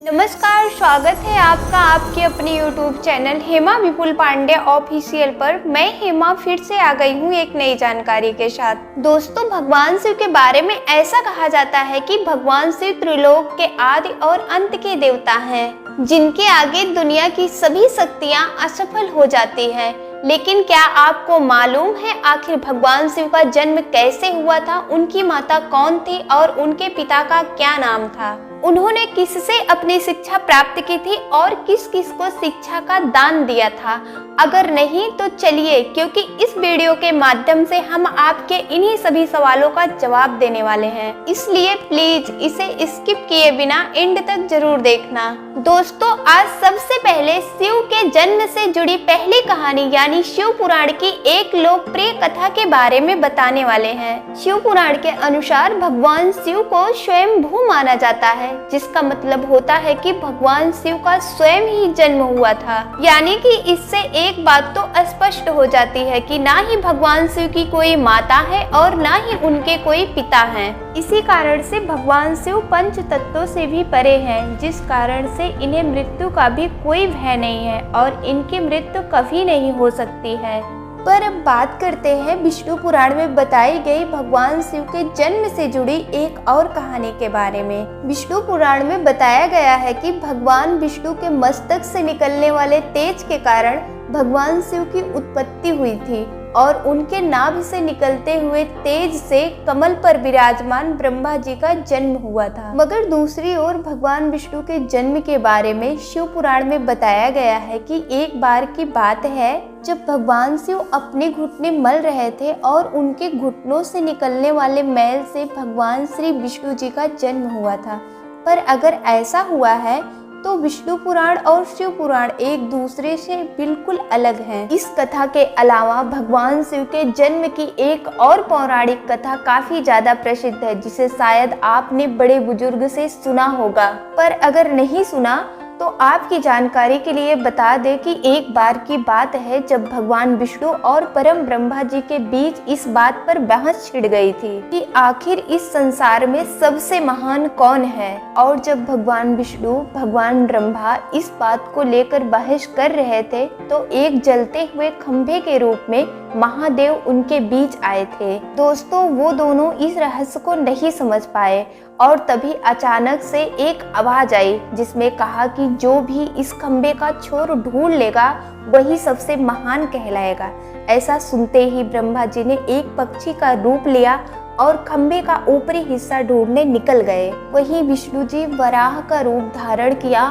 नमस्कार, स्वागत है आपका आपके अपने YouTube चैनल हेमा विपुल पांडे ऑफिशियल पर। मैं हेमा फिर से आ गई हूँ एक नई जानकारी के साथ। दोस्तों, भगवान शिव के बारे में ऐसा कहा जाता है कि भगवान शिव त्रिलोक के आदि और अंत के देवता हैं, जिनके आगे दुनिया की सभी शक्तियाँ असफल हो जाती हैं। लेकिन क्या आपको मालूम है आखिर भगवान शिव का जन्म कैसे हुआ था, उनकी माता कौन थी और उनके पिता का क्या नाम था, उन्होंने किससे अपनी शिक्षा प्राप्त की थी और किस किस को शिक्षा का दान दिया था? अगर नहीं तो चलिए, क्योंकि इस वीडियो के माध्यम से हम आपके इन्हीं सभी सवालों का जवाब देने वाले हैं, इसलिए प्लीज इसे स्किप किए बिना एंड तक जरूर देखना। दोस्तों, आज सबसे पहले शिव के जन्म से जुड़ी पहली कहानी यानी शिव पुराण की एक लोकप्रिय कथा के बारे में बताने वाले हैं। शिव पुराण के अनुसार भगवान शिव को स्वयंभू माना जाता है, जिसका मतलब होता है कि भगवान शिव का स्वयं ही जन्म हुआ था। यानी कि इससे एक बात तो स्पष्ट हो जाती है कि ना ही भगवान शिव की कोई माता है और ना ही उनके कोई पिता हैं। इसी कारण से भगवान शिव पंच तत्वों से भी परे हैं, जिस कारण से इन्हें मृत्यु का भी कोई भय नहीं है और इनकी मृत्यु कभी नहीं हो सकती है। पर अब बात करते हैं विष्णु पुराण में बताई गई भगवान शिव के जन्म से जुड़ी एक और कहानी के बारे में। विष्णु पुराण में बताया गया है कि भगवान विष्णु के मस्तक से निकलने वाले तेज के कारण भगवान शिव की उत्पत्ति हुई थी और उनके नाभि से निकलते हुए तेज से कमल पर विराजमान ब्रह्मा जी का जन्म हुआ था। मगर दूसरी ओर भगवान विष्णु के जन्म के बारे में शिव पुराण में बताया गया है कि एक बार की बात है जब भगवान शिव अपने घुटने मल रहे थे और उनके घुटनों से निकलने वाले मैल से भगवान श्री विष्णु जी का जन्म हुआ था। पर अगर ऐसा हुआ है तो विष्णु पुराण और शिव पुराण एक दूसरे से बिल्कुल अलग हैं। इस कथा के अलावा भगवान शिव के जन्म की एक और पौराणिक कथा काफी ज्यादा प्रसिद्ध है, जिसे शायद आपने बड़े बुजुर्ग से सुना होगा। पर अगर नहीं सुना तो आपकी जानकारी के लिए बता दें कि एक बार की बात है जब भगवान विष्णु और परम ब्रह्मा जी के बीच इस बात पर बहस छिड़ गई थी कि आखिर इस संसार में सबसे महान कौन है। और जब भगवान विष्णु भगवान ब्रह्मा इस बात को लेकर बहस कर रहे थे तो एक जलते हुए खंभे के रूप में महादेव उनके बीच आए थे। दोस्तों, वो दोनों इस रहस्य को नहीं समझ पाए और तभी अचानक से एक आवाज आई जिसमें कहा कि जो भी इस खंबे का छोर ढूंढ लेगा वही सबसे महान कहलाएगा। ऐसा सुनते ही ब्रह्मा जी ने एक पक्षी का रूप लिया और खंबे का ऊपरी हिस्सा ढूंढने निकल गए। वहीं विष्णु जी वराह का रूप धारण किया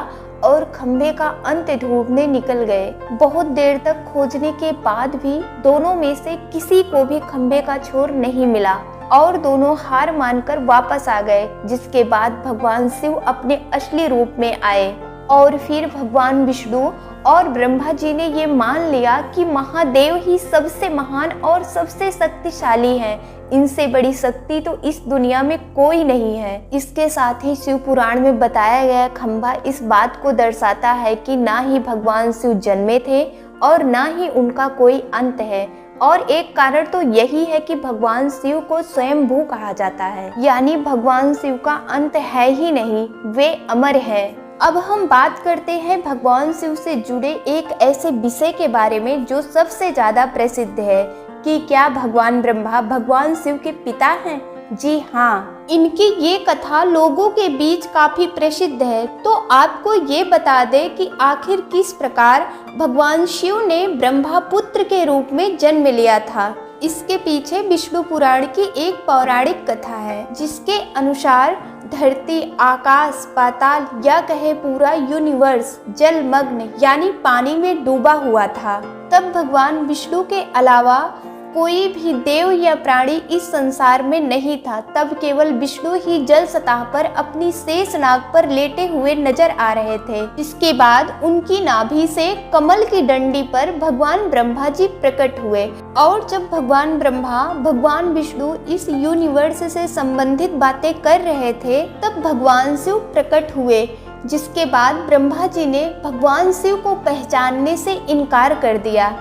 और खंबे का अंत ढूंढने निकल गए। बहुत देर तक खोजने के बाद भी दोनों में से किसी को भी खंबे का छोर नहीं मिला और दोनों हार मानकर वापस आ गए। जिसके बाद भगवान शिव अपने असली रूप में आए और फिर भगवान विष्णु और ब्रह्मा जी ने ये मान लिया कि महादेव ही सबसे महान और सबसे शक्तिशाली हैं। इनसे बड़ी शक्ति तो इस दुनिया में कोई नहीं है। इसके साथ ही शिव पुराण में बताया गया खंभा इस बात को दर्शाता है कि ना ही भगवान शिव जन्मे थे और ना ही उनका कोई अंत है। और एक कारण तो यही है कि भगवान शिव को स्वयंभू कहा जाता है, यानी भगवान शिव का अंत है ही नहीं, वे अमर हैं। अब हम बात करते हैं भगवान शिव से जुड़े एक ऐसे विषय के बारे में जो सबसे ज्यादा प्रसिद्ध है कि क्या भगवान ब्रह्मा भगवान शिव के पिता हैं? जी हाँ, इनकी ये कथा लोगों के बीच काफी प्रसिद्ध है। तो आपको ये बता दें कि आखिर किस प्रकार भगवान शिव ने ब्रह्मा पुत्र के रूप में जन्म लिया था। इसके पीछे विष्णु पुराण की एक पौराणिक कथा है, जिसके अनुसार धरती, आकाश, पाताल या कहे पूरा यूनिवर्स जलमग्न यानी पानी में डूबा हुआ था। तब भगवान विष्णु के अलावा कोई भी देव या प्राणी इस संसार में नहीं था। तब केवल विष्णु ही जल सतह पर अपनी शेष नाग पर लेटे हुए नजर आ रहे थे। इसके बाद उनकी नाभि से कमल की डंडी पर भगवान ब्रह्मा जी प्रकट हुए और जब भगवान ब्रह्मा भगवान विष्णु इस यूनिवर्स से संबंधित बातें कर रहे थे तब भगवान शिव प्रकट हुए। जिसके बाद ब्रह्मा जी ने भगवान शिव को पहचानने से इनकार कर दिया।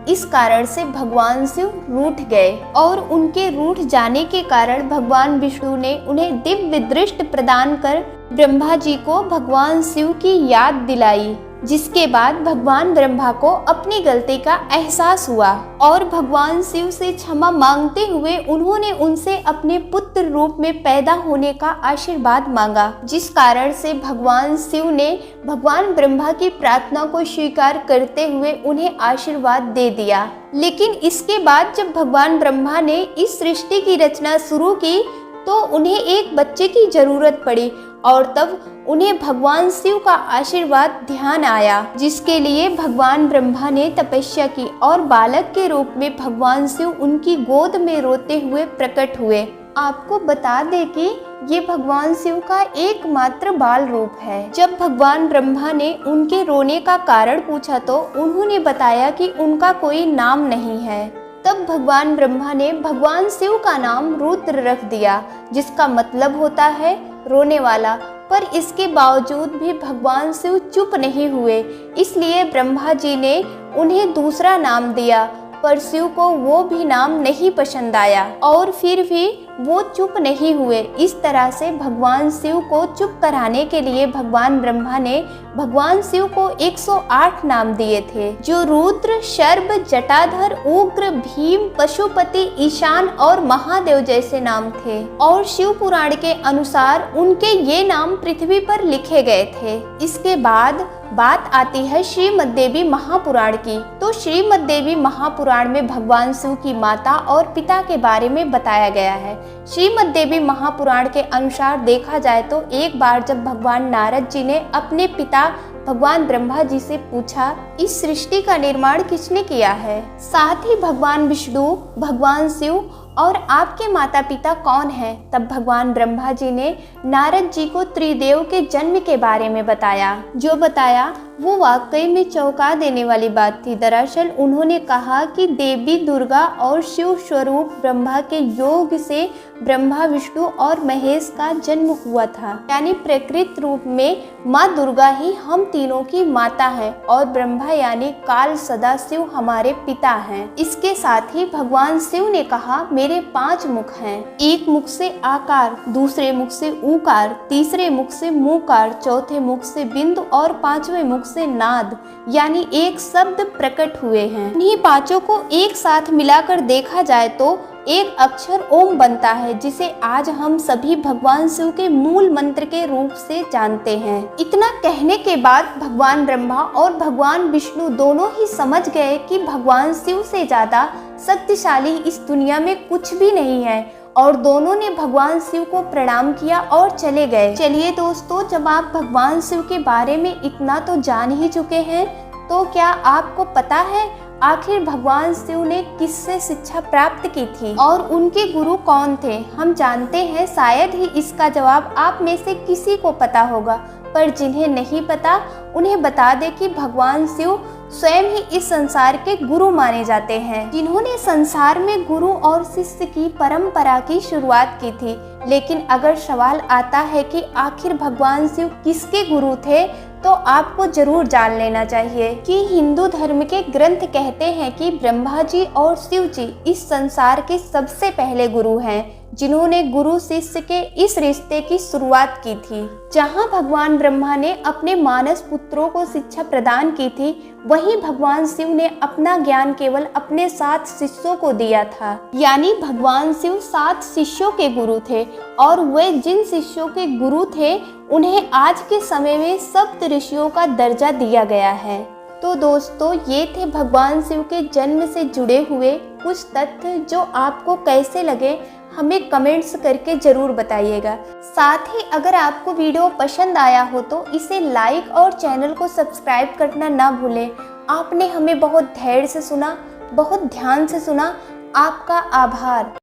इस कारण से भगवान शिव रूठ गए और उनके रूठ जाने के कारण भगवान विष्णु ने उन्हें दिव्य दृष्टि प्रदान कर ब्रह्मा जी को भगवान शिव की याद दिलाई, जिसके बाद भगवान ब्रह्मा को अपनी गलती का एहसास हुआ और भगवान शिव से क्षमा मांगते हुए उन्होंने उनसे अपने पुत्र रूप में पैदा होने का आशीर्वाद मांगा, जिस कारण से भगवान शिव ने भगवान ब्रह्मा की प्रार्थना को स्वीकार करते हुए उन्हें आशीर्वाद दे दिया। लेकिन इसके बाद जब भगवान ब्रह्मा ने इस सृष्टि की रचना शुरू की तो उन्हें एक बच्चे की जरूरत पड़ी और तब उन्हें भगवान शिव का आशीर्वाद ध्यान आया, जिसके लिए भगवान ब्रह्मा ने तपस्या की और बालक के रूप में भगवान शिव उनकी गोद में रोते हुए प्रकट हुए। आपको बता दें कि ये भगवान शिव का एकमात्र बाल रूप है। जब भगवान ब्रह्मा ने उनके रोने का कारण पूछा तो उन्होंने बताया कि उनका कोई नाम नहीं है। तब भगवान ब्रह्मा ने भगवान शिव का नाम रुद्र रख दिया, जिसका मतलब होता है रोने वाला। पर इसके बावजूद भी भगवान शिव चुप नहीं हुए, इसलिए ब्रह्मा जी ने उन्हें दूसरा नाम दिया, पर शिव को वो भी नाम नहीं पसंद आया और फिर भी वो चुप नहीं हुए। इस तरह से भगवान शिव को चुप कराने के लिए भगवान ब्रह्मा ने भगवान शिव को 108 नाम दिए थे, जो रुद्र, शर्ब, जटाधर, उग्र, भीम, पशुपति, ईशान और महादेव जैसे नाम थे। और शिव पुराण के अनुसार उनके ये नाम पृथ्वी पर लिखे गए थे। इसके बाद बात आती है श्रीमद् देवी महापुराण की। तो श्रीमद् देवी महापुराण में भगवान शिव की माता और पिता के बारे में बताया गया है। श्रीमद् देवी महापुराण के अनुसार देखा जाए तो एक बार जब भगवान नारद जी ने अपने पिता भगवान ब्रह्मा जी से पूछा, इस सृष्टि का निर्माण किसने किया है, साथ ही भगवान विष्णु, भगवान शिव और आपके माता पिता कौन हैं? तब भगवान ब्रह्मा जी ने नारद जी को त्रिदेव के जन्म के बारे में बताया। जो बताया वो वाकई में चौंका देने वाली बात थी। दरअसल उन्होंने कहा कि देवी दुर्गा और शिव स्वरूप ब्रह्मा के योग से ब्रह्मा, विष्णु और महेश का जन्म हुआ था। यानी प्रकृत रूप में माँ दुर्गा ही हम तीनों की माता है और ब्रह्मा यानी काल सदाशिव हमारे पिता हैं। इसके साथ ही भगवान शिव ने कहा, मेरे 5 मुख हैं। एक मुख से आकार, दूसरे मुख से ऊकार, तीसरे मुख से मूकार, चौथे मुख से बिंदु और 5वें मुख से नाद यानी एक शब्द प्रकट हुए हैं। इन्हीं 5 को एक साथ मिलाकर देखा जाए तो एक अक्षर ओम बनता है, जिसे आज हम सभी भगवान शिव के मूल मंत्र के रूप से जानते हैं। इतना कहने के बाद भगवान ब्रह्मा और भगवान विष्णु दोनों ही समझ गए कि भगवान शिव से ज्यादा शक्तिशाली इस दुनिया में कुछ भी नहीं है और दोनों ने भगवान शिव को प्रणाम किया और चले गए। चलिए दोस्तों, जब आप भगवान शिव के बारे में इतना तो जान ही चुके हैं, तो क्या आपको पता है आखिर भगवान शिव ने किससे शिक्षा प्राप्त की थी और उनके गुरु कौन थे? हम जानते हैं शायद ही इसका जवाब आप में से किसी को पता होगा, पर जिन्हें नहीं पता उन्हें बता दे कि भगवान शिव स्वयं ही इस संसार के गुरु माने जाते हैं, जिन्होंने संसार में गुरु और शिष्य की परंपरा की शुरुआत की थी। लेकिन अगर सवाल आता है कि आखिर भगवान शिव किसके गुरु थे, तो आपको जरूर जान लेना चाहिए कि हिंदू धर्म के ग्रंथ कहते हैं कि ब्रह्मा जी और शिव जी इस संसार के सबसे पहले गुरु हैं, जिन्होंने गुरु शिष्य के इस रिश्ते की शुरुआत की थी। जहां भगवान ब्रह्मा ने अपने मानस पुत्रों को शिक्षा प्रदान की थी, वहीं भगवान शिव ने अपना ज्ञान केवल अपने 7 शिष्यों को दिया था। यानी भगवान शिव 7 शिष्यों के गुरु थे और वे जिन शिष्यों के गुरु थे उन्हें आज के समय में सप्त ऋषियों का दर्जा दिया गया है। तो दोस्तों, ये थे भगवान शिव के जन्म से जुड़े हुए कुछ तथ्य, जो आपको कैसे लगे हमें कमेंट्स करके ज़रूर बताइएगा। साथ ही अगर आपको वीडियो पसंद आया हो तो इसे लाइक और चैनल को सब्सक्राइब करना ना भूलें। आपने हमें बहुत धैर्य से सुना, बहुत ध्यान से सुना, आपका आभार।